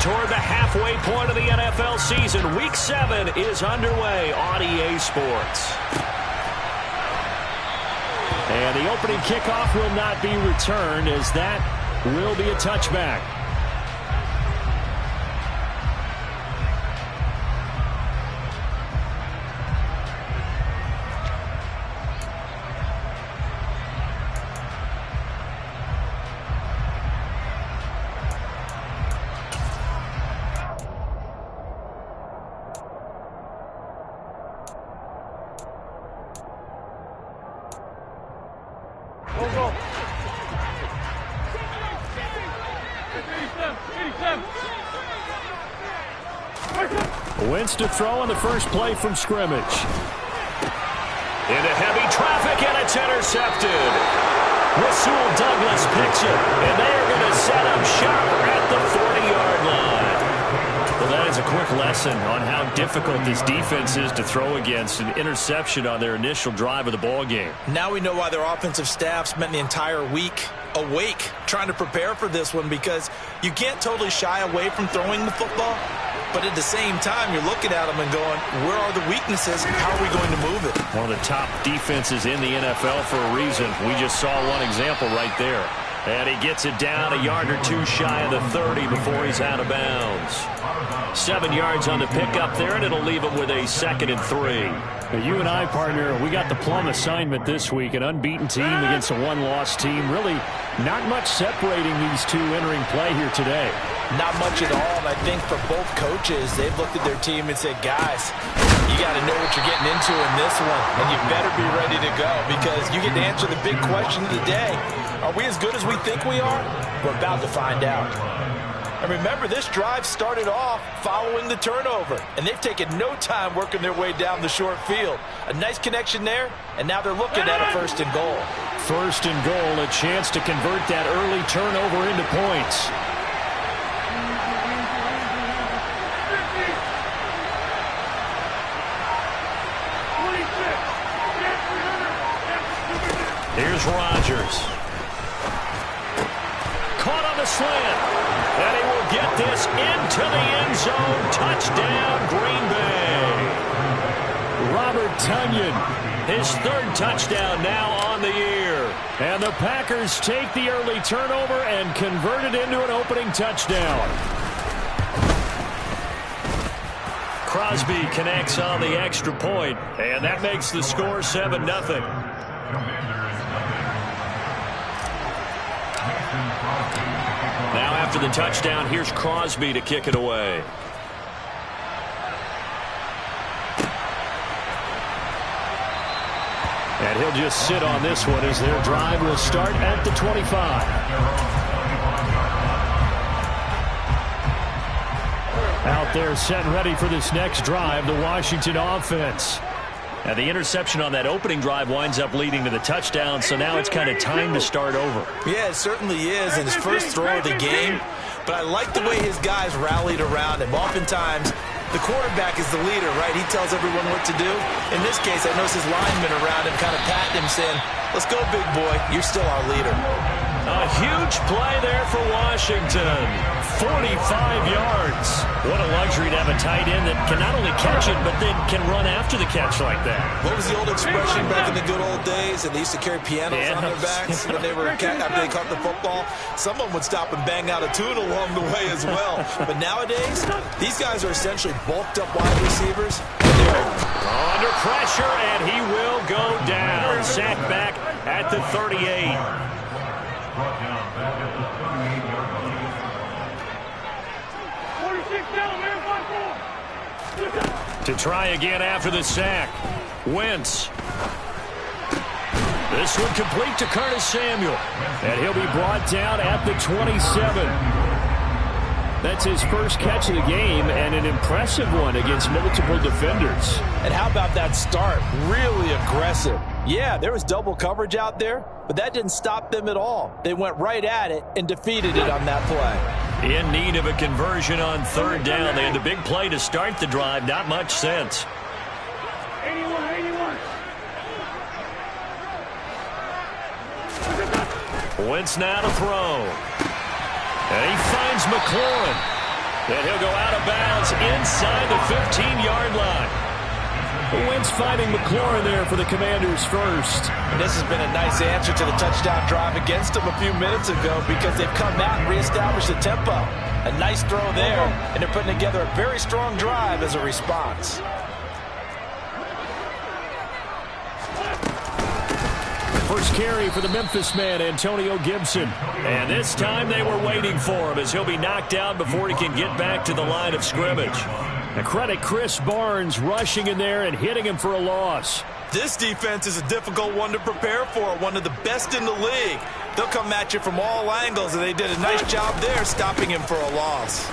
toward the halfway point of the NFL season. Week 7 is underway on EA Sports. And the opening kickoff will not be returned, as that will be a touchback. Wentz to throw on the first play from scrimmage. Into heavy traffic, and it's intercepted. Rasul Douglas picks it, and they are going to set up shop at the 40-yard line. Well, that is a quick lesson on how difficult this defense is to throw against. An interception on their initial drive of the ball game. Now we know why their offensive staff spent the entire week awake trying to prepare for this one, because you can't totally shy away from throwing the football. But at the same time, you're looking at them and going, where are the weaknesses? How are we going to move it? One of the top defenses in the NFL for a reason. We just saw one example right there. And he gets it down a yard or two shy of the 30 before he's out of bounds. 7 yards on the pickup there, and it'll leave him with a 2nd and 3. Now, you and I, partner, we got the plum assignment this week. An unbeaten team against a one-loss team. Really not much separating these two entering play here today. Not much at all, and I think for both coaches, they've looked at their team and said, guys, you got to know what you're getting into in this one, and you better be ready to go, because you get to answer the big question of the day. Are we as good as we think we are? We're about to find out. And remember, this drive started off following the turnover, and they've taken no time working their way down the short field. A nice connection there, and now they're looking at a 1st and goal. 1st and goal, a chance to convert that early turnover into points. Here's Rodgers. Caught on the slant. And he will get this into the end zone. Touchdown, Green Bay. Robert Tonyan, his 3rd touchdown now on the year. And the Packers take the early turnover and convert it into an opening touchdown. Crosby connects on the extra point, and that makes the score 7-0. Now after the touchdown, here's Crosby to kick it away. And he'll just sit on this one as their drive will start at the 25. Out there set and ready for this next drive, the Washington offense. And the interception on that opening drive winds up leading to the touchdown, so now it's kind of time to start over. Yeah, it certainly is in his first throw of the game. But I like the way his guys rallied around him. Oftentimes, the quarterback is the leader, right? He tells everyone what to do. In this case, I noticed his linemen around him kind of patting him, saying, let's go, big boy. You're still our leader. A huge play there for Washington. 45 yards. What a luxury to have a tight end that can not only catch it, but then can run after the catch like that. What was the old expression back in the good old days? And they used to carry pianos on their backs when they were after they caught the football. Someone would stop and bang out a tune along the way as well. But nowadays, these guys are essentially bulked up wide receivers. Under pressure, and he will go down. Sacked back at the 38. To try again after the sack. Wentz. This one complete to Curtis Samuel. And he'll be brought down at the 27. That's his first catch of the game, and an impressive one against multiple defenders. And how about that start? Really aggressive. Yeah, there was double coverage out there, but that didn't stop them at all. They went right at it and defeated it on that play. In need of a conversion on 3rd down. They had the big play to start the drive. Not much sense. 81. Wentz now to throw. And he finds McLaurin. And he'll go out of bounds inside the 15-yard line. The Wentz finding McLaurin there for the Commanders first. And this has been a nice answer to the touchdown drive against them a few minutes ago because they've come out and reestablished the tempo. A nice throw there, and they're putting together a very strong drive as a response. First carry for the Memphis man, Antonio Gibson. And this time they were waiting for him as he'll be knocked out before he can get back to the line of scrimmage. And credit Chris Barnes rushing in there and hitting him for a loss. This defense is a difficult one to prepare for, one of the best in the league. They'll come at you from all angles, and they did a nice job there stopping him for a loss.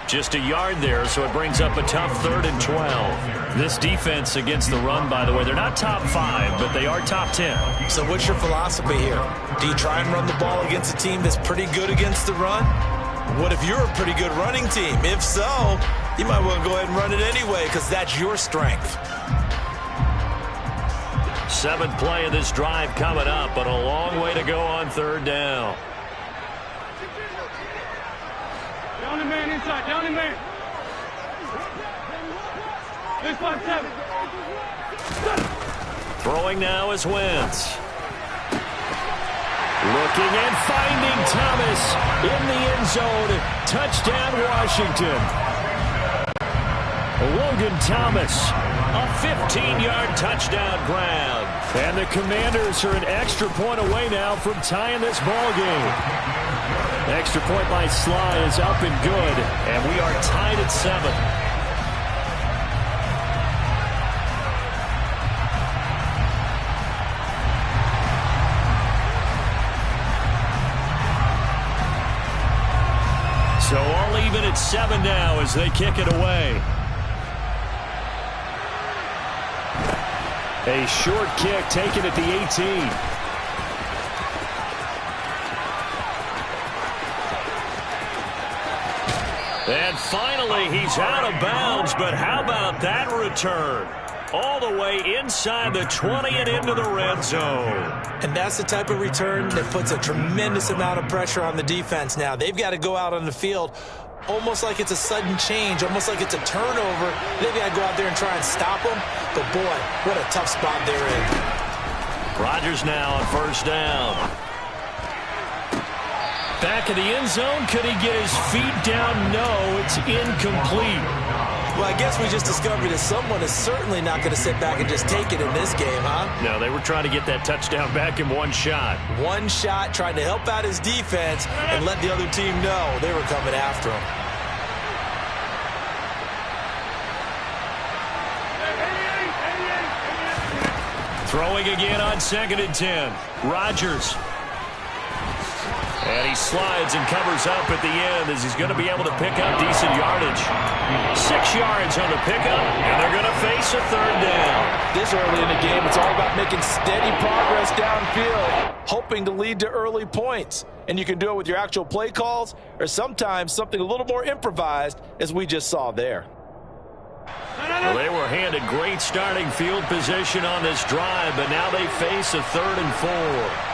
Just a yard there, so it brings up a tough 3rd and 12. This defense against the run, by the way, they're not top 5, but they are top 10. So what's your philosophy here? Do you try and run the ball against a team that's pretty good against the run? What if you're a pretty good running team? If so, you might want to go ahead and run it anyway because that's your strength. 7th play of this drive coming up, but a long way to go on 3rd down. Down the man inside, down the man. 6-5-7. Throwing now is Wentz. Looking and finding Thomas in the end zone. Touchdown, Washington. Logan Thomas, a 15-yard touchdown grab. And the Commanders are an extra point away now from tying this ball game. Extra point by Sly is up and good, and we are tied at 7. So all even at 7 now as they kick it away. A short kick taken at the 18. And finally, he's out of bounds, but how about that return? All the way inside the 20 and into the red zone. And that's the type of return that puts a tremendous amount of pressure on the defense now. They've got to go out on the field almost like it's a sudden change, almost like it's a turnover. They've got to go out there and try and stop them. But, boy, what a tough spot they're in. Rodgers now on 1st down. Back in the end zone. Could he get his feet down? No, it's incomplete. Well, I guess we just discovered that someone is certainly not going to sit back and just take it in this game, huh? No, they were trying to get that touchdown back in one shot. One shot, trying to help out his defense and let the other team know they were coming after him. Throwing again on 2nd and 10. Rodgers. And he slides and covers up at the end as he's going to be able to pick up decent yardage. 6 yards on the pickup, and they're going to face a 3rd down. This early in the game, it's all about making steady progress downfield, hoping to lead to early points. And you can do it with your actual play calls or sometimes something a little more improvised, as we just saw there. Well, they were handed great starting field position on this drive, but now they face a 3rd and 4.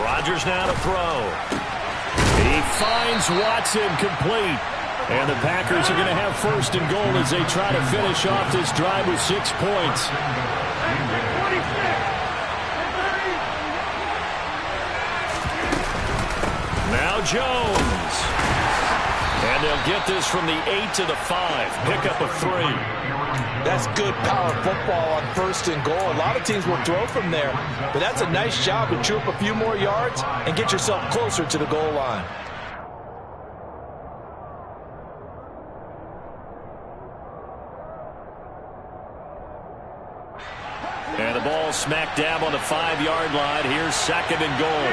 Rodgers now to throw. He finds Watson complete. And the Packers are going to have 1st and goal as they try to finish off this drive with 6 points. Now Jones. And they'll get this from the 8 to the 5. Pick up a 3. That's good power football on 1st and goal. A lot of teams will throw from there, but that's a nice job to chew up a few more yards and get yourself closer to the goal line. And the ball smack dab on the 5-yard line. Here's 2nd and goal.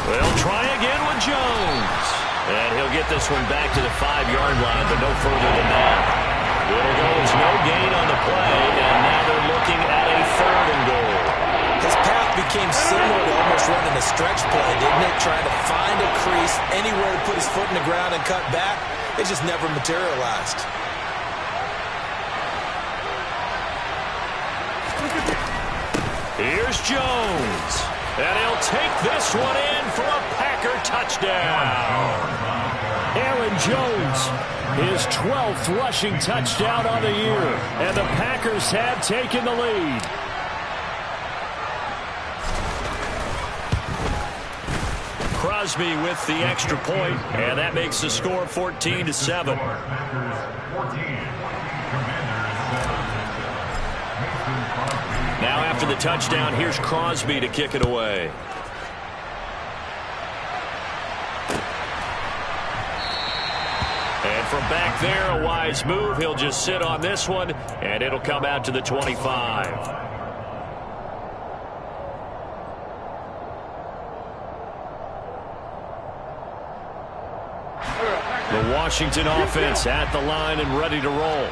They'll try again with Jones. And he'll get this one back to the 5-yard line, but no further than that. Little goes, no gain on the play, and now they're looking at a 3rd and goal. His path became similar to almost running a stretch play, didn't it? Trying to find a crease, anywhere to put his foot in the ground and cut back. It just never materialized. Here's Jones. And he'll take this one in for a Packer touchdown. Aaron Jones, his 12th rushing touchdown on the year. And the Packers have taken the lead. Crosby with the extra point, and that makes the score 14-7. Now after the touchdown, here's Crosby to kick it away. And from back there, a wise move. He'll just sit on this one, and it'll come out to the 25. The Washington offense at the line and ready to roll.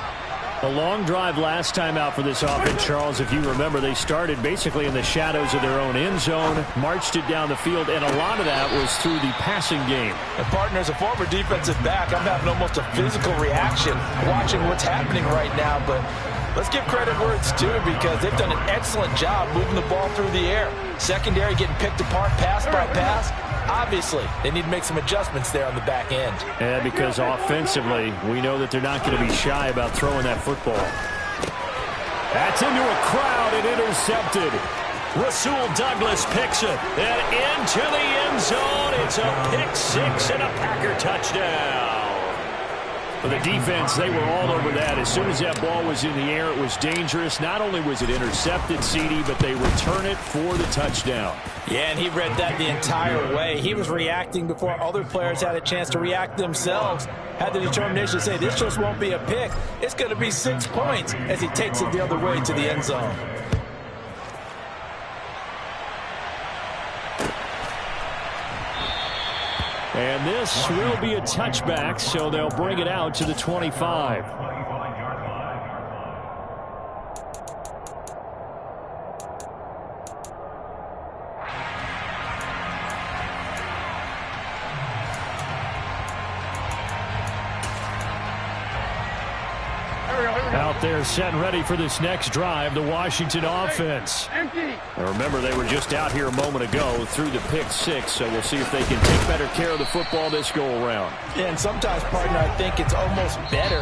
A long drive last time out for this offense, Charles. If you remember, they started basically in the shadows of their own end zone, marched it down the field, and a lot of that was through the passing game. And partner, as a former defensive back, I'm having almost a physical reaction watching what's happening right now. But let's give credit where it's due, because they've done an excellent job moving the ball through the air. Secondary getting picked apart pass by pass. Obviously, they need to make some adjustments there on the back end. And because offensively, we know that they're not going to be shy about throwing that football. That's into a crowd and intercepted. Rasul Douglas picks it. And into the end zone. It's a pick six and a Packer touchdown. For the defense, they were all over that. As soon as that ball was in the air, it was dangerous. Not only was it intercepted, CD, but they return it for the touchdown. Yeah, and he read that the entire way. He was reacting before other players had a chance to react themselves. Had the determination to say, this just won't be a pick. It's going to be 6 points as he takes it the other way to the end zone. And this will be a touchback, so they'll bring it out to the 25. Out there set and ready for this next drive, the Washington offense. Now remember, they were just out here a moment ago through the pick six, so we'll see if they can take better care of the football this go around. Yeah, and sometimes, partner, I think it's almost better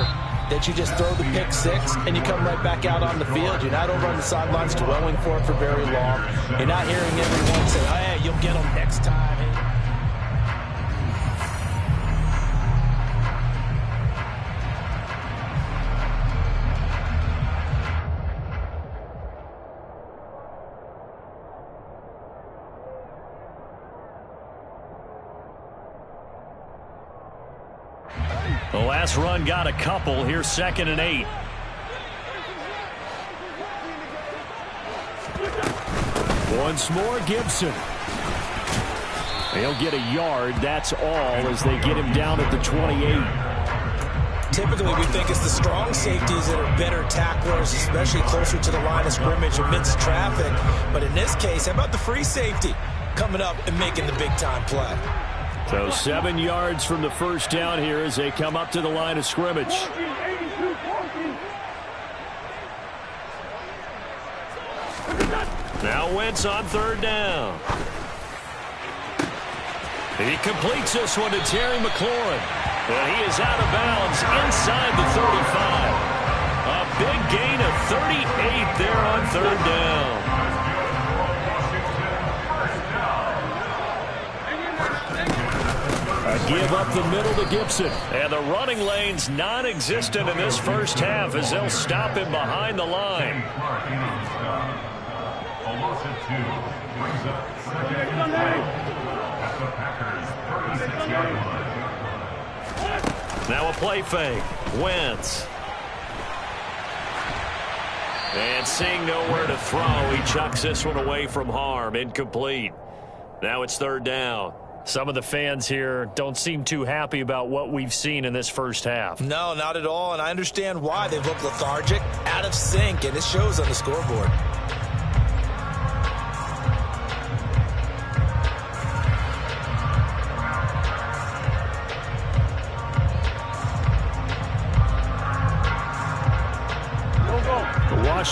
that you just throw the pick six and you come right back out on the field. You're not over on the sidelines dwelling for it for very long. You're not hearing everyone say, oh, hey, you'll get them next time. The last run got a couple. Here's 2nd and 8. Once more, Gibson. He'll get a yard. That's all as they get him down at the 28. Typically, we think it's the strong safeties that are better tacklers, especially closer to the line of scrimmage amidst traffic. But in this case, how about the free safety coming up and making the big-time play? So 7 yards from the first down here as they come up to the line of scrimmage. Now Wentz on 3rd down. He completes this one to Terry McLaurin. And he is out of bounds inside the 35. A big gain of 38 there on 3rd down. Give up the middle to Gibson. And the running lane's non-existent in this first half as they'll stop him behind the line. Now a play fake. Wentz. And seeing nowhere to throw, he chucks this one away from harm. Incomplete. Now it's 3rd down. Some of the fans here don't seem too happy about what we've seen in this first half. No, not at all, and I understand why. They look lethargic, out of sync, and it shows on the scoreboard.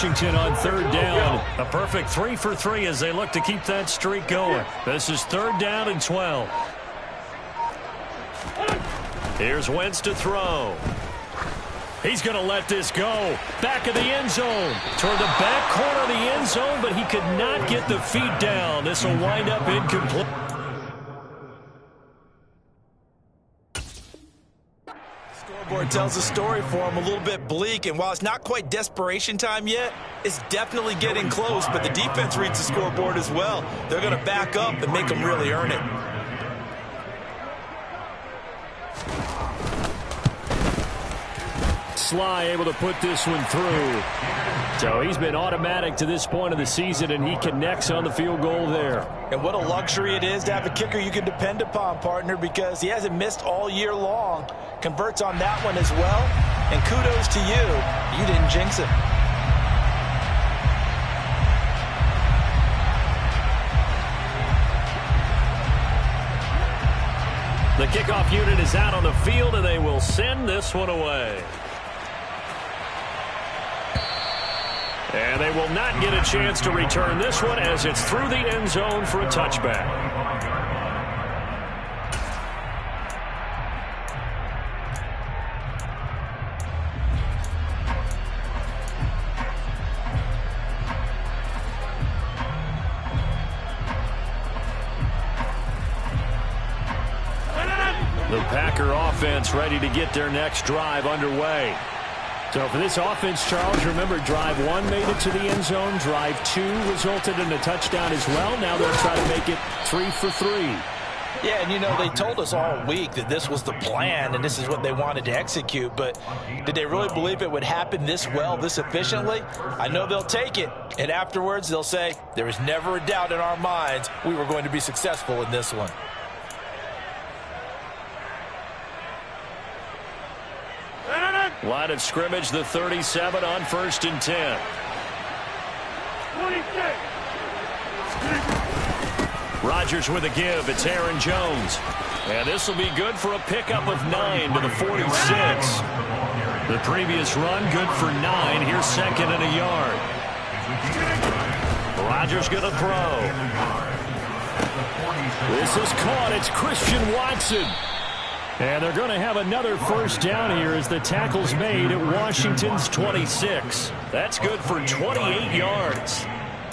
Washington on third down. A perfect 3 for 3 as they look to keep that streak going. This is third down and 12. Here's Wentz to throw. He's going to let this go. Back of the end zone. Toward the back corner of the end zone, but he could not get the feet down. This will wind up incomplete. Scoreboard tells a story for him, a little bit bleak, and while it's not quite desperation time yet, it's definitely getting close, but the defense reads the scoreboard as well. They're going to back up and make them really earn it. Sly able to put this one through. So he's been automatic to this point of the season, and he connects on the field goal there. And what a luxury it is to have a kicker you can depend upon, partner, because he hasn't missed all year long. Converts on that one as well. And kudos to you. You didn't jinx it. The kickoff unit is out on the field, and they will send this one away. And they will not get a chance to return this one as it's through the end zone for a touchback. The Packer offense ready to get their next drive underway. So for this offense, Charles, remember, drive 1 made it to the end zone. Drive 2 resulted in a touchdown as well. Now they'll try to make it 3 for 3. Yeah, and you know, they told us all week that this was the plan and this is what they wanted to execute, but did they really believe it would happen this well, this efficiently? I know they'll take it, and afterwards they'll say, there was never a doubt in our minds we were going to be successful in this one. Line of scrimmage, the 37 on 1st and 10. 26. Rodgers with a give. It's Aaron Jones. And this will be good for a pickup of 9 to the 46. The previous run, good for 9. Here's 2nd and a yard. Rodgers going to throw. This is caught. It's Christian Watson. And they're going to have another first down here as the tackle's made at Washington's 26. That's good for 28 yards.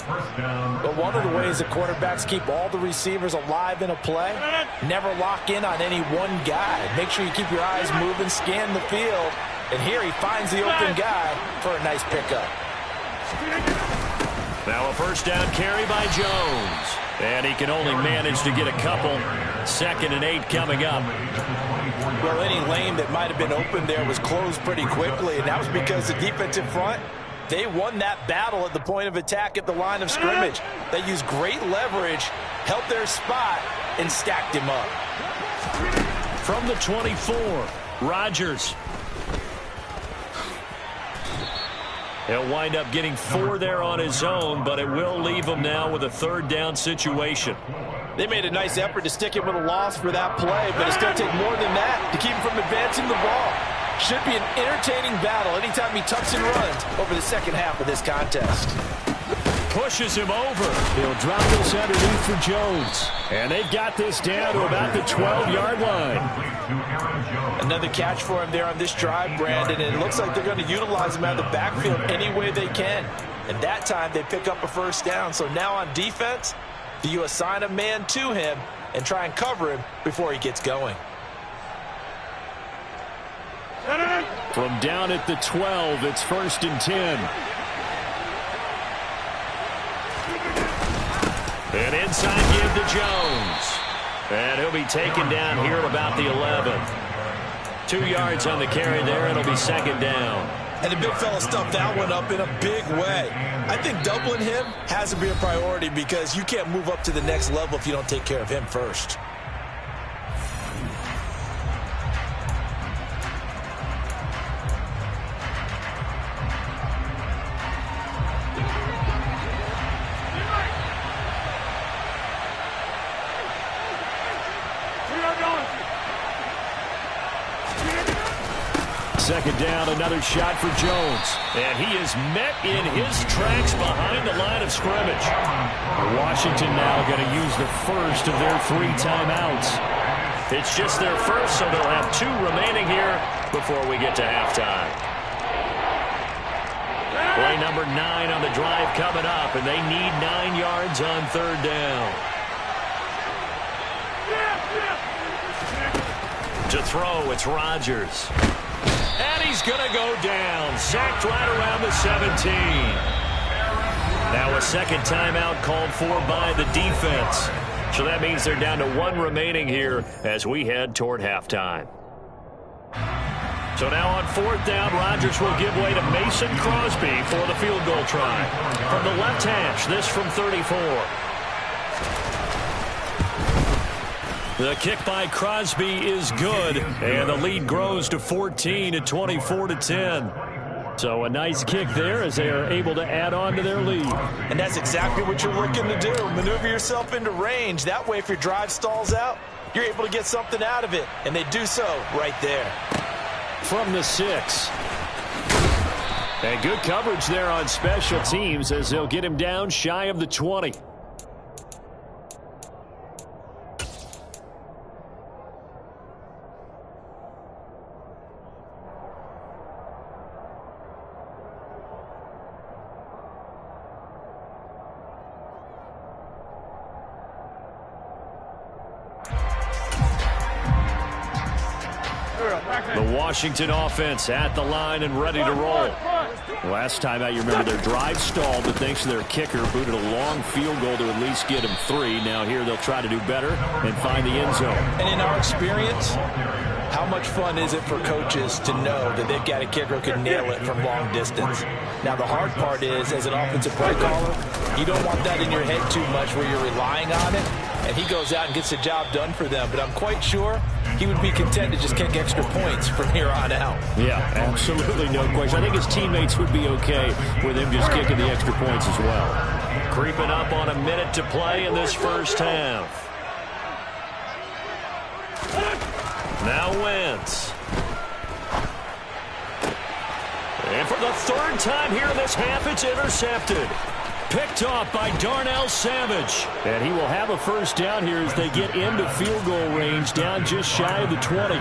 But one of the ways that quarterbacks keep all the receivers alive in a play, never lock in on any one guy. Make sure you keep your eyes moving, scan the field. And here he finds the open guy for a nice pickup. Now a first down carry by Jones. And he can only manage to get a couple. 2nd and 8 coming up. Well, any lane that might have been open there was closed pretty quickly, and that was because the defensive front, they won that battle at the point of attack at the line of scrimmage. They used great leverage, held their spot, and stacked him up. From the 24, Rodgers. He'll wind up getting 4 there on his own, but it will leave him now with a 3rd down situation. They made a nice effort to stick him with a loss for that play, but it's going to take more than that to keep him from advancing the ball. Should be an entertaining battle anytime he tucks and runs over the second half of this contest. Pushes him over. He'll drop this underneath for Jones. And they've got this down to about the 12-yard line. Another catch for him there on this drive, Brandon, and it looks like they're going to utilize him out of the backfield any way they can. And that time they pick up a first down. So now on defense, do you assign a man to him and try and cover him before he gets going? From down at the 12, it's 1st and 10. An inside give to Jones. And he'll be taken down here at about the 11. 2 yards on the carry there, and it'll be 2nd down. And the big fella stuffed that one up in a big way. I think doubling him has to be a priority because you can't move up to the next level if you don't take care of him first. second down, another shot for Jones. And he is met in his tracks behind the line of scrimmage. Washington now going to use the first of their 3 timeouts. It's just their first, so they'll have 2 remaining here before we get to halftime. Play number 9 on the drive coming up, and they need 9 yards on 3rd down. To throw, it's Rodgers. And he's going to go down. Sacked right around the 17. Now a second timeout called for by the defense. So that means they're down to 1 remaining here as we head toward halftime. So now on 4th down, Rodgers will give way to Mason Crosby for the field goal try. From the left hash, this from 34. The kick by Crosby is good, and the lead grows to 14 at 24-10. So a nice kick there as they are able to add on to their lead. And that's exactly what you're looking to do. Maneuver yourself into range. That way, if your drive stalls out, you're able to get something out of it. And they do so right there. From the 6. And good coverage there on special teams as they'll get him down shy of the 20. The Washington offense at the line and ready to roll. Last time out, you remember their drive stalled, but thanks to their kicker, booted a long field goal to at least get them 3. Now here they'll try to do better and find the end zone. And in our experience, how much fun is it for coaches to know that they've got a kicker who can nail it from long distance? Now the hard part is, as an offensive play caller, you don't want that in your head too much where you're relying on it. And he goes out and gets the job done for them. But I'm quite sure he would be content to just kick extra points from here on out. Yeah, absolutely no question. I think his teammates would be okay with him just kicking the extra points as well. Creeping up on a minute to play in this first half. Now Wentz. And for the 3rd time here in this half, it's intercepted. Picked off by Darnell Savage. And he will have a first down here as they get into field goal range, down just shy of the 20.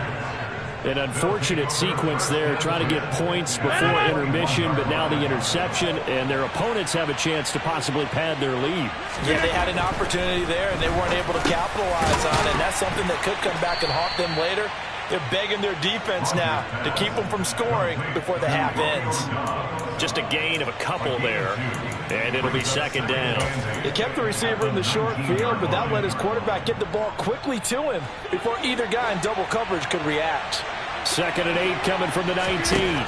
An unfortunate sequence there, trying to get points before intermission, but now the interception, and their opponents have a chance to possibly pad their lead. Yeah, they had an opportunity there, and they weren't able to capitalize on it, and that's something that could come back and haunt them later. They're begging their defense now to keep them from scoring before the half ends. Just a gain of a couple there, and it'll be 2nd down. They kept the receiver in the short field, but that let his quarterback get the ball quickly to him before either guy in double coverage could react. 2nd and 8 coming from the 19.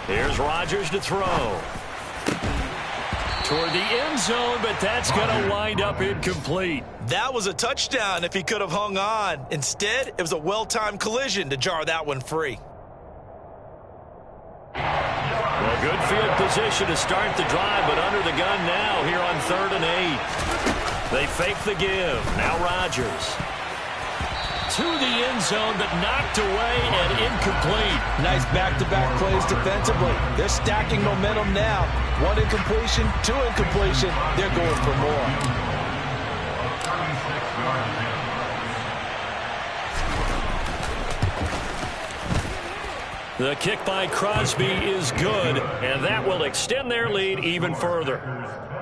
Here's Rodgers to throw. Toward the end zone, but that's going to wind up incomplete. That was a touchdown if he could have hung on. Instead, it was a well-timed collision to jar that one free. Well, good field position to start the drive, but under the gun now here on 3rd and 8. They fake the give. Now Rodgers. To the end zone, but knocked away and incomplete. Nice back-to-back plays defensively. They're stacking momentum now. 1 incompletion, 2 incompletion. They're going for more. The kick by Crosby is good, and that will extend their lead even further.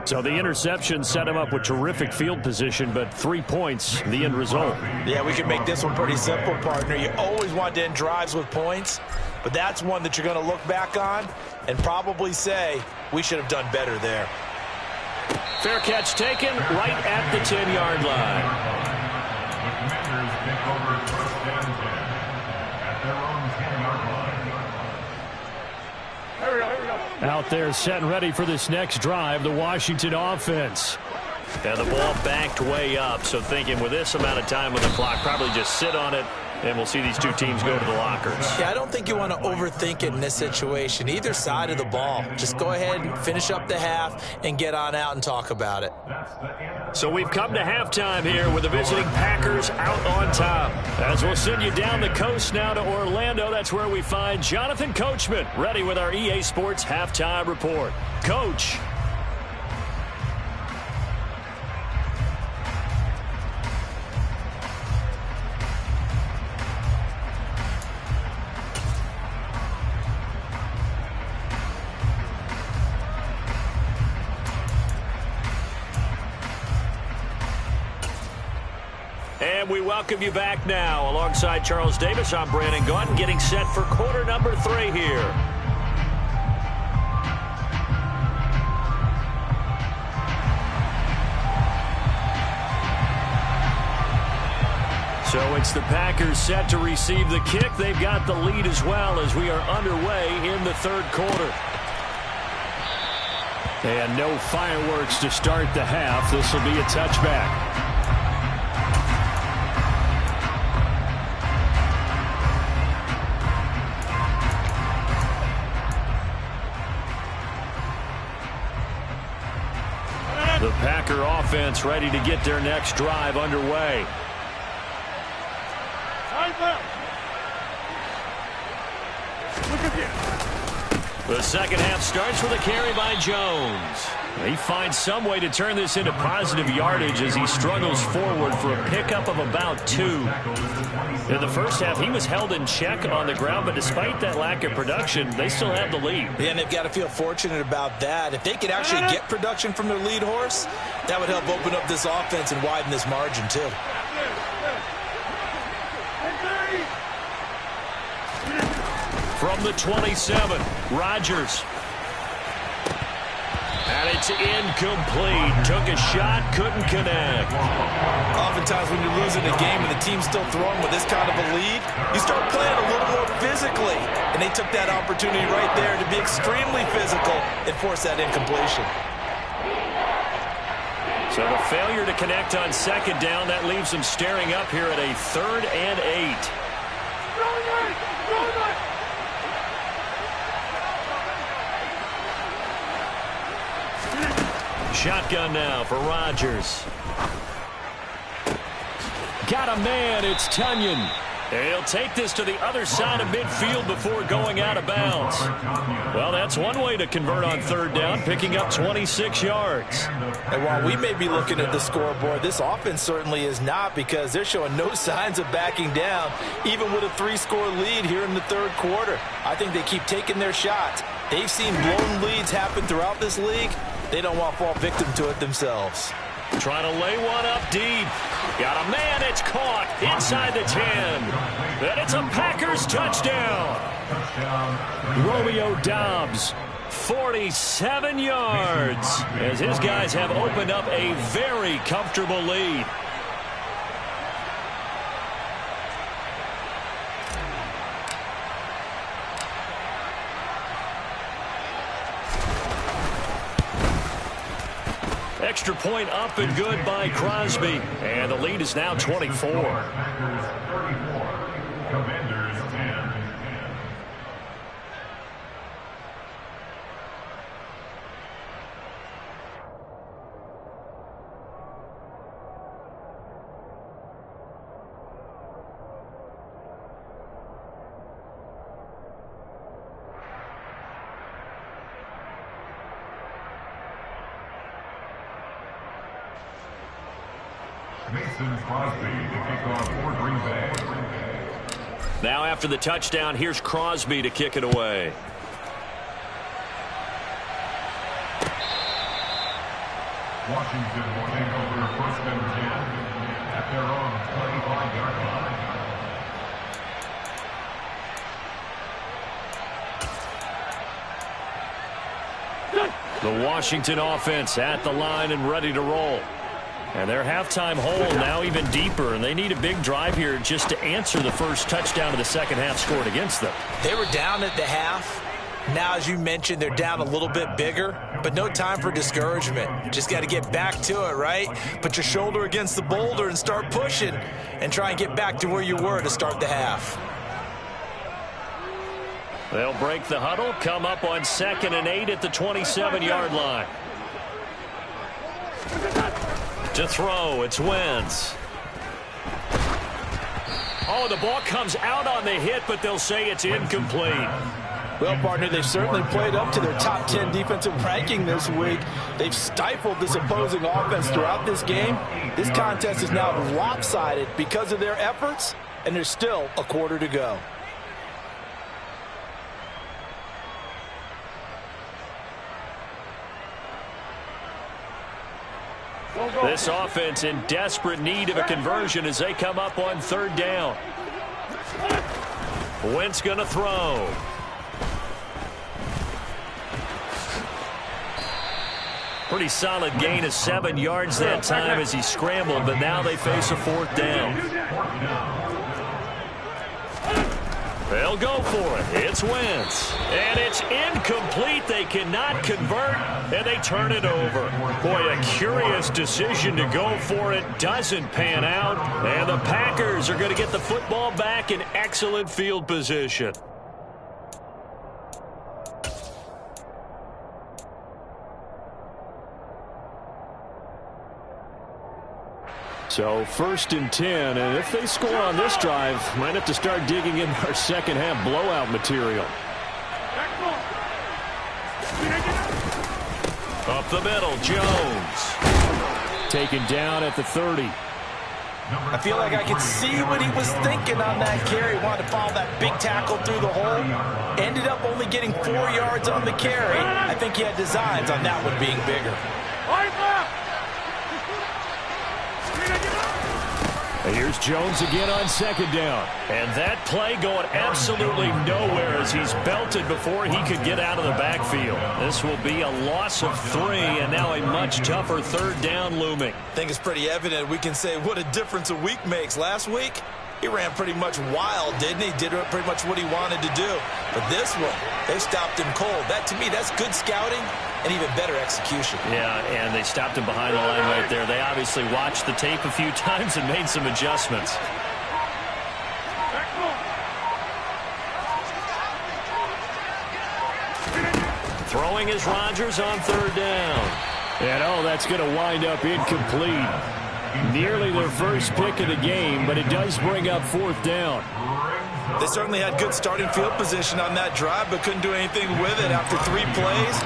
So the interception set him up with terrific field position, but 3 points, the end result. Yeah, we can make this one pretty simple, partner. You always want to end drives with points, but that's one that you're going to look back on and probably say, we should have done better there. Fair catch taken right at the 10-yard line. Out there set and ready for this next drive, the Washington offense. And the ball backed way up, so thinking with this amount of time on the clock, probably just sit on it And we'll see these two teams go to the lockers. Yeah, I don't think you want to overthink it in this situation. Either side of the ball. Just go ahead and finish up the half and get on out and talk about it. So we've come to halftime here with the visiting Packers out on top. As we'll send you down the coast now to Orlando, that's where we find Jonathan Coachman ready with our EA Sports halftime report. Coach. And we welcome you back now. Alongside Charles Davis, I'm Brandon Gaudin, getting set for quarter number 3 here. So it's the Packers set to receive the kick. They've got the lead as well as we are underway in the third quarter. And no fireworks to start the half. This will be a touchback. The Packer offense ready to get their next drive underway. The second half starts with a carry by Jones. He finds some way to turn this into positive yardage as he struggles forward for a pickup of about 2. In the first half, he was held in check on the ground, but despite that lack of production, they still have the lead. Yeah, and they've got to feel fortunate about that. If they could actually get production from their lead horse, that would help open up this offense and widen this margin too. From the 27, Rodgers. And it's incomplete. Took a shot, couldn't connect. Oftentimes when you're losing a game and the team's still throwing with this kind of a lead, you start playing a little more physically. And they took that opportunity right there to be extremely physical and force that incompletion. So the failure to connect on second down, that leaves them staring up here at a 3rd and 8. Shotgun now for Rodgers. Got a man, it's Tunyon. He'll take this to the other side of midfield before going out of bounds. Well, that's one way to convert on 3rd down, picking up 26 yards. And while we may be looking at the scoreboard, this offense certainly is not, because they're showing no signs of backing down, even with a 3-score lead here in the third quarter. I think they keep taking their shots. They've seen blown leads happen throughout this league. They don't want to fall victim to it themselves. Trying to lay one up deep. Got a man, it's caught inside the 10. And it's a Packers touchdown. Romeo Doubs, 47 yards, as his guys have opened up a very comfortable lead. Extra point up and good by Crosby. And the lead is now 24. Commanders 10. Crosby to kick off for Green Bay. Now after the touchdown, here's Crosby to kick it away. Washington will take over 1st and 10 at their own 25-yard line. The Washington offense at the line and ready to roll. And their halftime hole now even deeper, and they need a big drive here just to answer the first touchdown of the second half scored against them. They were down at the half, Now, as you mentioned, they're down a little bit bigger, but no time for discouragement. Just got to get back to it, right? Put your shoulder against the boulder and start pushing and try and get back to where you were to start the half. They'll break the huddle, come up on 2nd and 8 at the 27-yard line. To throw, it's Wentz. Oh, the ball comes out on the hit, but they'll say it's incomplete. Well, partner, they've certainly played up to their top 10 defensive ranking this week. They've stifled this opposing offense throughout this game. This contest is now lopsided because of their efforts, and there's still a quarter to go. This offense in desperate need of a conversion as they come up on 3rd down. Wentz going to throw. Pretty solid gain of 7 yards that time as he scrambled, but now they face a 4th down. They'll go for it. It's Wentz. And it's incomplete. They cannot convert, and they turn it over. Boy, a curious decision to go for it. Doesn't pan out, and the Packers are going to get the football back in excellent field position. So 1st and 10, and if they score on this drive, might have to start digging in our second half blowout material. Up the middle, Jones. Taken down at the 30. I feel like I could see what he was thinking on that carry. Wanted to follow that big tackle through the hole. Ended up only getting 4 yards on the carry. I think he had designs on that one being bigger. Here's Jones again on 2nd down. And that play going absolutely nowhere as he's belted before he could get out of the backfield. This will be a loss of 3, and now a much tougher 3rd down looming. I think it's pretty evident. We can say what a difference a week makes. Last week, he ran pretty much wild, didn't he? Did pretty much what he wanted to do. But this one, they stopped him cold. That, to me, that's good scouting and even better execution. Yeah, and they stopped him behind the line right there. They obviously watched the tape a few times and made some adjustments. Throwing is Rodgers on 3rd down. And, oh, that's going to wind up incomplete. Nearly their first pick of the game, but it does bring up 4th down. They certainly had good starting field position on that drive, but couldn't do anything with it after 3 plays.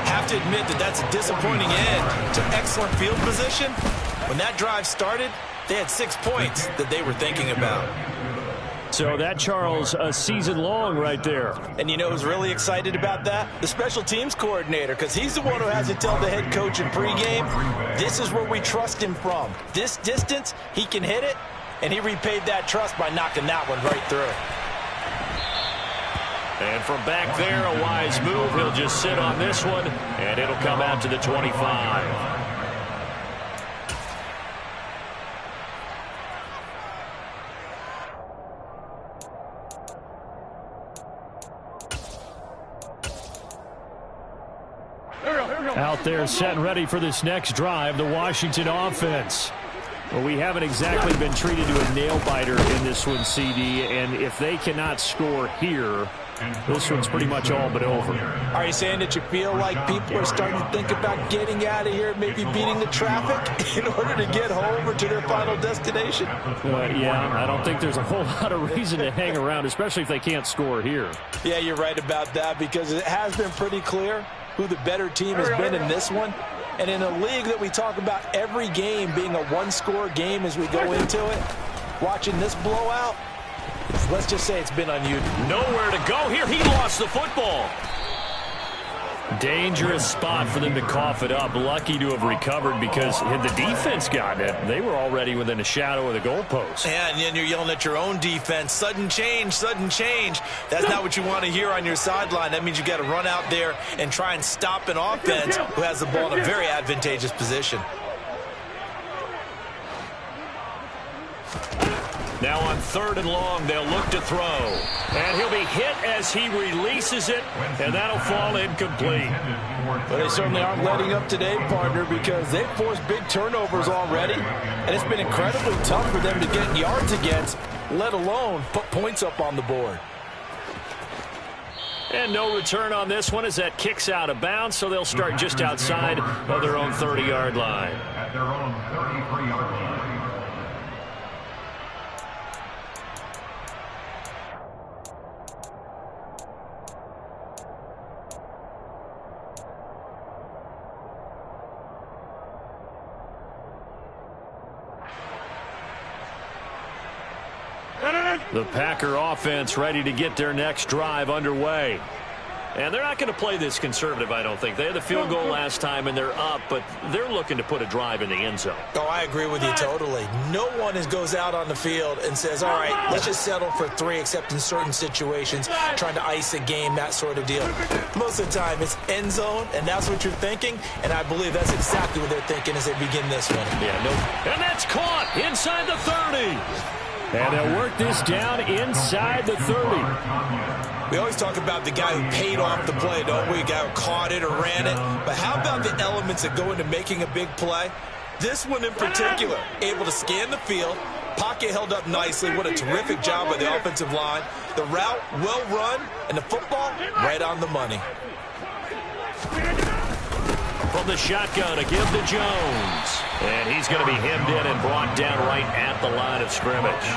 Have to admit that that's a disappointing end to excellent field position. When that drive started, they had 6 points that they were thinking about. So that, Charles, a season long right there. And you know who's really excited about that? The special teams coordinator, because he's the one who has to tell the head coach in pregame, this is where we trust him from. This distance, he can hit it, and he repaid that trust by knocking that one right through. And from back there, a wise move. He'll just sit on this one, and it'll come out to the 25. Out there set and ready for this next drive, the Washington offense. Well, we haven't exactly been treated to a nail-biter in this one, CD, and if they cannot score here, this one's pretty much all but over. Are you saying that you feel like people are starting to think about getting out of here, maybe beating the traffic in order to get home or to their final destination? Yeah, I don't think there's a whole lot of reason to hang around, especially if they can't score here. Yeah, you're right about that, because it has been pretty clear who the better team has been in this one. And in a league that we talk about every game being a one-score game as we go into it, watching this blowout, let's just say it's been unusual. Nowhere to go here. He lost the football. Dangerous spot for them to cough it up. Lucky to have recovered because had the defense gotten it, they were already within a shadow of the goalpost. Yeah, and then you're yelling at your own defense. Sudden change, sudden change. That's not what you want to hear on your sideline. That means you got to run out there and try and stop an offense who has the ball in a very advantageous position. Now on 3rd and long, they'll look to throw. And he'll be hit as he releases it, and that'll fall incomplete. But they certainly aren't letting up today, partner, because they've forced big turnovers already, and it's been incredibly tough for them to get yards against, let alone put points up on the board. And no return on this one as that kicks out of bounds, so they'll start just outside of their own 30-yard line. At their own 33-yard line. The Packer offense ready to get their next drive underway. And they're not going to play this conservative, I don't think. They had the field goal last time, and they're up, but they're looking to put a drive in the end zone. Oh, I agree with you totally. No one goes out on the field and says, all right, let's just settle for 3, except in certain situations, trying to ice a game, that sort of deal. Most of the time, it's end zone, and that's what you're thinking, and I believe that's exactly what they're thinking as they begin this one. Yeah, no. And that's caught inside the 30. And they'll work this down inside the 30. We always talk about the guy who paid off the play, don't we? A guy who caught it or ran it. But how about the elements that go into making a big play? This one in particular, able to scan the field, pocket held up nicely. What a terrific job by the offensive line. The route, well run, and the football, right on the money. From the shotgun, a give to Jones. And he's going to be hemmed in and brought down right at the line of scrimmage.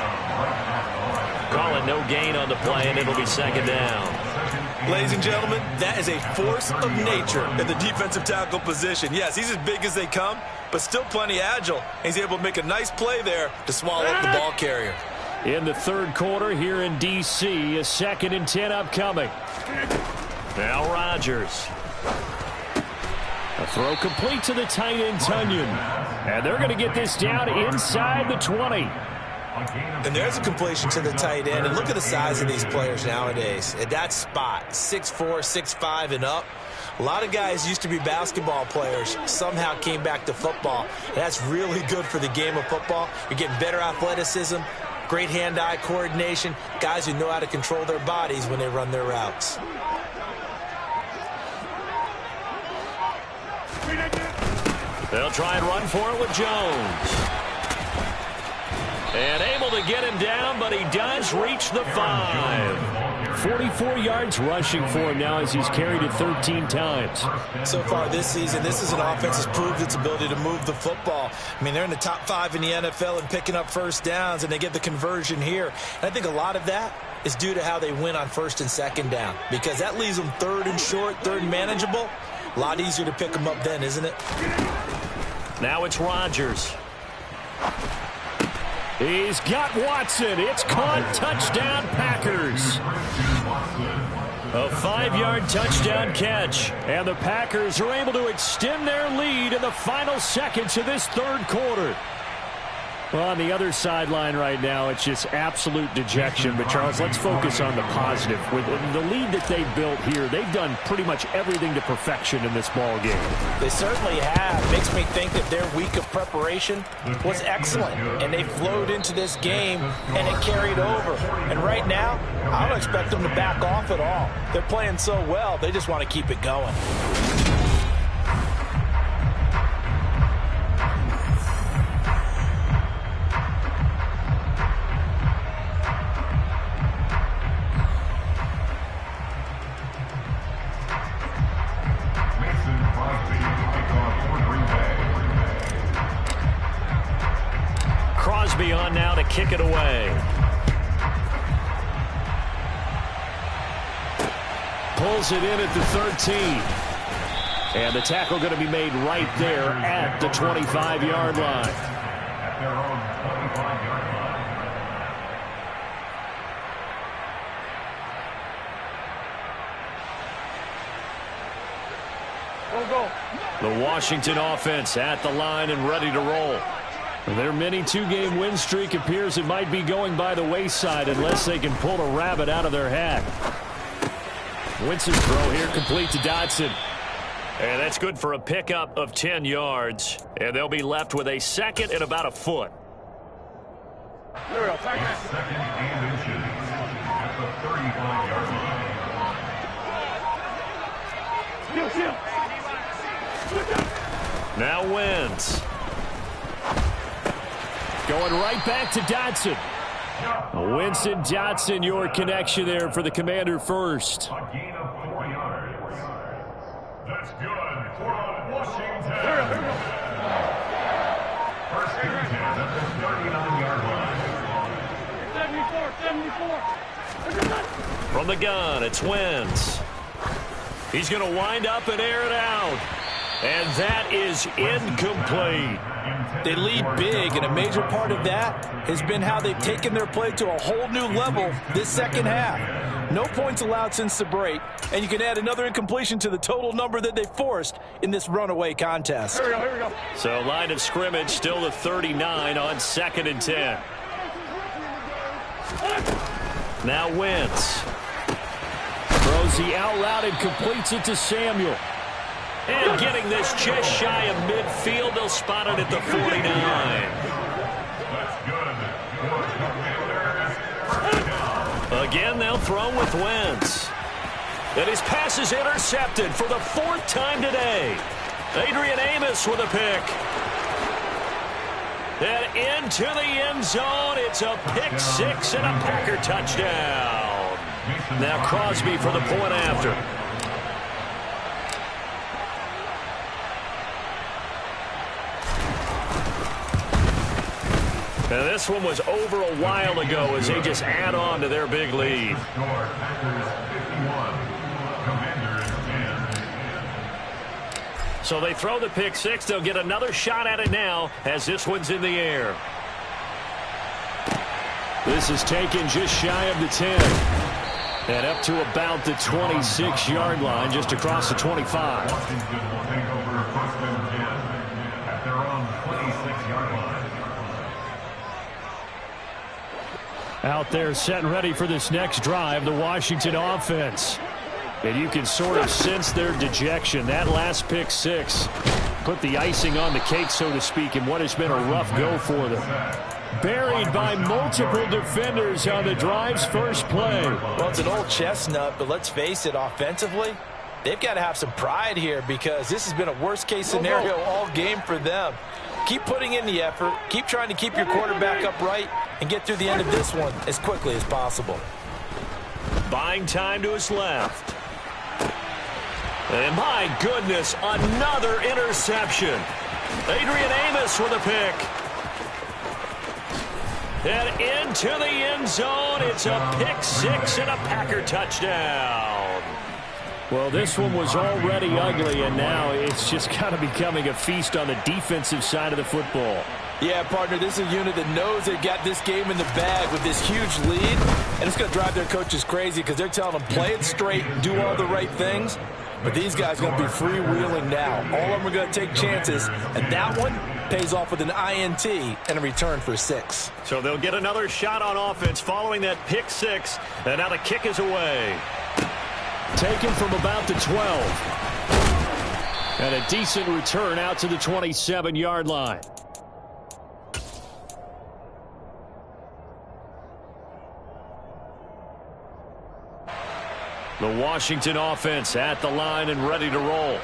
Call it no gain on the play, and it'll be 2nd down. Ladies and gentlemen, that is a force of nature in the defensive tackle position. Yes, he's as big as they come, but still plenty agile. He's able to make a nice play there to swallow up the ball carrier. In the 3rd quarter here in D.C., a 2nd and 10 upcoming. Now Rodgers. A throw complete to the tight end, Tunyon. And they're going to get this down inside the 20. And there's a completion to the tight end. And look at the size of these players nowadays. At that spot, 6'4", 6'5", and up. A lot of guys used to be basketball players, somehow came back to football. And that's really good for the game of football. You're getting better athleticism, great hand-eye coordination, guys who know how to control their bodies when they run their routes. They'll try and run for it with Jones. And able to get him down, but he does reach the 5. 44 yards rushing for him now as he's carried it 13 times. So far this season, this is an offense that's proved its ability to move the football. I mean, they're in the top 5 in the NFL in picking up first downs, and they get the conversion here. And I think a lot of that is due to how they win on 1st and 2nd down, because that leaves them 3rd and short, 3rd and manageable. A lot easier to pick them up then, isn't it? Now it's Rodgers. He's got Watson. It's caught. Touchdown, Packers. A 5-yard touchdown catch. And the Packers are able to extend their lead in the final seconds of this 3rd quarter. Well, on the other sideline right now, it's just absolute dejection. But, Charles, let's focus on the positive. With the lead that they've built here, they've done pretty much everything to perfection in this ball game. They certainly have. Makes me think that their week of preparation was excellent. And they flowed into this game, and it carried over. And right now, I don't expect them to back off at all. They're playing so well, they just want to keep it going. On now to kick it away. Pulls it in at the 13. And the tackle going to be made right there at the 25-yard line. At their own 25-yard line. The Washington offense at the line and ready to roll. Their mini 2-game win streak appears it might be going by the wayside unless they can pull a rabbit out of their hat. Winston's throw here complete to Dodson. And that's good for a pickup of 10 yards. And they'll be left with a 2nd and about a foot. Second and inches at the 35-yard line. Now Wentz. Going right back to Dotson. Winston Dotson, your connection there for the Commander first. A gain of 4 yards. That's good for Washington. First and 10 at the 39-yard line. 74. From the gun, it's Wentz. He's going to wind up and air it out. And that is incomplete. They lead big, and a major part of that has been how they've taken their play to a whole new level this second half. No points allowed since the break, and you can add another incompletion to the total number that they forced in this runaway contest. Here we go. So line of scrimmage still the 39 on 2nd and 10. Now Wentz. Throws the out route and completes it to Samuel. And getting this just shy of midfield, they'll spot it at the 49. Again, they'll throw with Wentz. And his pass is intercepted for the 4th time today. Adrian Amos with a pick. And into the end zone, it's a pick 6 and a Packer touchdown. Now Crosby for the point after. And this one was over a while ago as they just add on to their big lead. So they throw the pick 6. They'll get another shot at it now as this one's in the air. This is taken just shy of the 10. And up to about the 26-yard line, just across the 25. Washington will take over first and 10 at their own 26-yard line. Out there set and ready for this next drive, the Washington offense. And you can sort of sense their dejection. That last pick 6 put the icing on the cake, so to speak, in what has been a rough go for them. Buried by multiple defenders on the drive's first play. Well, it's an old chestnut, but let's face it, offensively, they've got to have some pride here because this has been a worst-case scenario all game for them. Keep putting in the effort. Keep trying to keep your quarterback upright and get through the end of this one as quickly as possible. Buying time to his left. And my goodness, another interception. Adrian Amos with a pick. And into the end zone, it's a pick 6 and a Packer touchdown. Well, this one was already ugly, and now it's just kind of becoming a feast on the defensive side of the football. Yeah, partner, this is a unit that knows they've got this game in the bag with this huge lead, and it's going to drive their coaches crazy because they're telling them play it straight, do all the right things. But these guys are going to be freewheeling now. All of them are going to take chances, and that one pays off with an INT and a return for 6. So they'll get another shot on offense following that pick 6, and now the kick is away. Taken from about the 12. And a decent return out to the 27-yard line. The Washington offense at the line and ready to roll.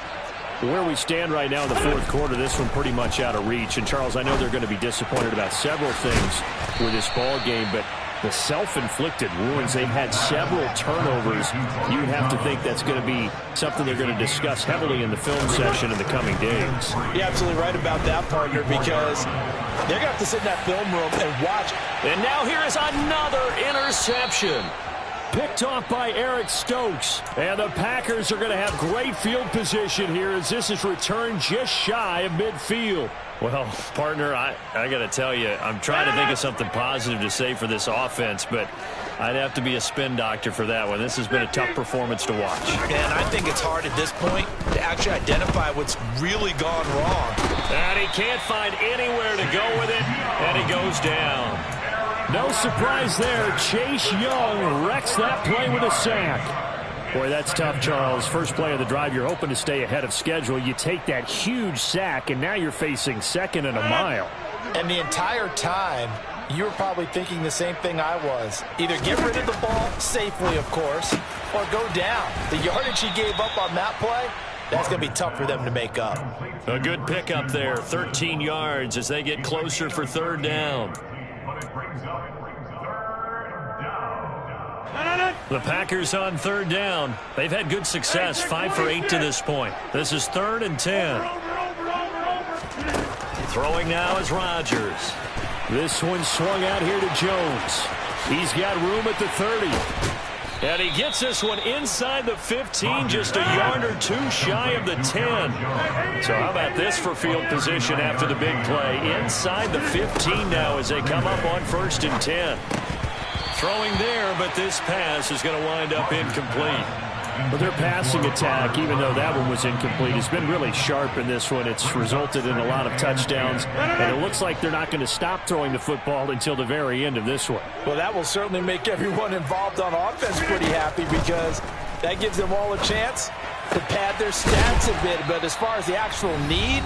Where we stand right now in the 4th quarter, this one pretty much out of reach. And, Charles, I know they're going to be disappointed about several things with this ball game, but the self-inflicted wounds, they've had several turnovers. You'd have to think that's going to be something they're going to discuss heavily in the film session in the coming days. You're absolutely right about that, partner, because they're going to have to sit in that film room and watch. And now here is another interception. Picked off by Eric Stokes. And the Packers are going to have great field position here as this is returned just shy of midfield. Well, partner, I got to tell you, I'm trying to think of something positive to say for this offense, but I'd have to be a spin doctor for that one. This has been a tough performance to watch. And I think it's hard at this point to actually identify what's really gone wrong. And he can't find anywhere to go with it, and he goes down. No surprise there. Chase Young wrecks that play with a sack. Boy, that's tough, Charles. First play of the drive, you're hoping to stay ahead of schedule. You take that huge sack, and now you're facing 2nd and a mile. And the entire time, You were probably thinking the same thing I was. Either get rid of the ball, safely of course, or go down. The yardage he gave up on that play, that's going to be tough for them to make up. A good pickup there, 13 yards as they get closer for third down. The Packers on third down. They've had good success, 5 for 8 to this point. This is 3rd and 10. Throwing now is Rodgers. This one swung out here to Jones. He's got room at the 30. And he gets this one inside the 15, just a yard or two shy of the 10. So how about this for field position after the big play? Inside the 15 now as they come up on 1st and 10. Throwing there, but this pass is going to wind up incomplete. Well, their passing attack, even though that one was incomplete, has been really sharp in this one. It's resulted in a lot of touchdowns, and it looks like they're not going to stop throwing the football until the very end of this one. Well, that will certainly make everyone involved on offense pretty happy because that gives them all a chance to pad their stats a bit. But as far as the actual need,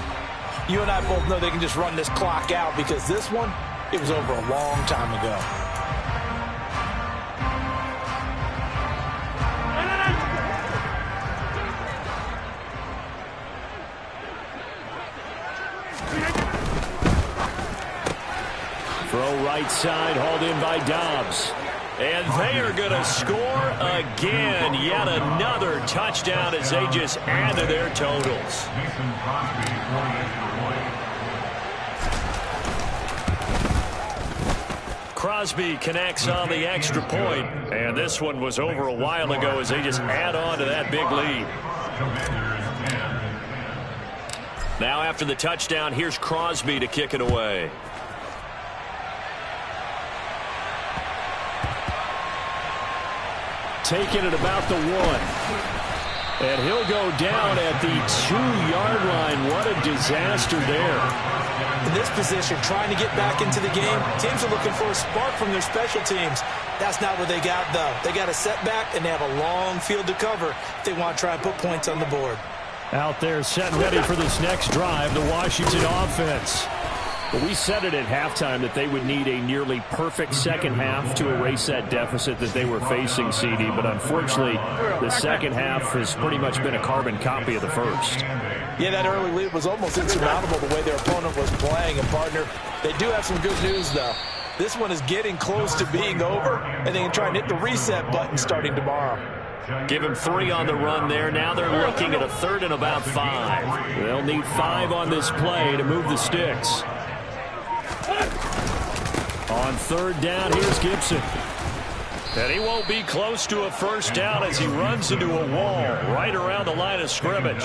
you and I both know they can just run this clock out because this one, it was over a long time ago. Throw right side, hauled in by Dobbs. And they are going to score again. Yet another touchdown as they just add to their totals. Crosby connects on the extra point. And this one was over a while ago as they just add on to that big lead. Now after the touchdown, here's Crosby to kick it away. Taking it about the 1. And he'll go down at the 2-yard line. What a disaster there. In this position, trying to get back into the game, teams are looking for a spark from their special teams. That's not what they got, though. They got a setback, and they have a long field to cover if they want to try and put points on the board. Out there set and ready for this next drive, the Washington offense. But we said it at halftime that they would need a nearly perfect second half to erase that deficit that they were facing, CD. But unfortunately, the second half has pretty much been a carbon copy of the first. Yeah, that early lead was almost insurmountable the way their opponent was playing. And, partner, they do have some good news, though. This one is getting close to being over, and they can try and hit the reset button starting tomorrow. Give him 3 on the run there. Now they're looking at a 3rd and about 5. They'll need 5 on this play to move the sticks. On 3rd down, here's Gibson. And he won't be close to a first down as he runs into a wall right around the line of scrimmage.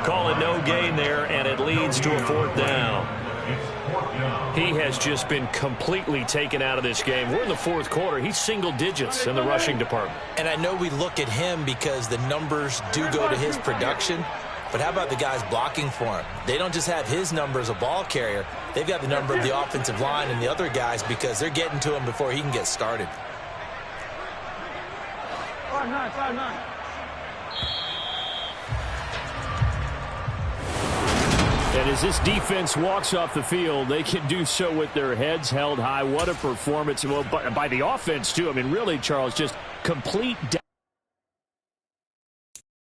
Call it no gain there, and it leads to a 4th down. He has just been completely taken out of this game. We're in the 4th quarter. He's single digits in the rushing department. And I know we look at him because the numbers do go to his production. But how about the guys blocking for him? They don't just have his number as a ball carrier. They've got the number of the offensive line and the other guys because they're getting to him before he can get started. 5-9, 5-9. And as this defense walks off the field, they can do so with their heads held high. What a performance. Well, by the offense, too. I mean, really, Charles, just complete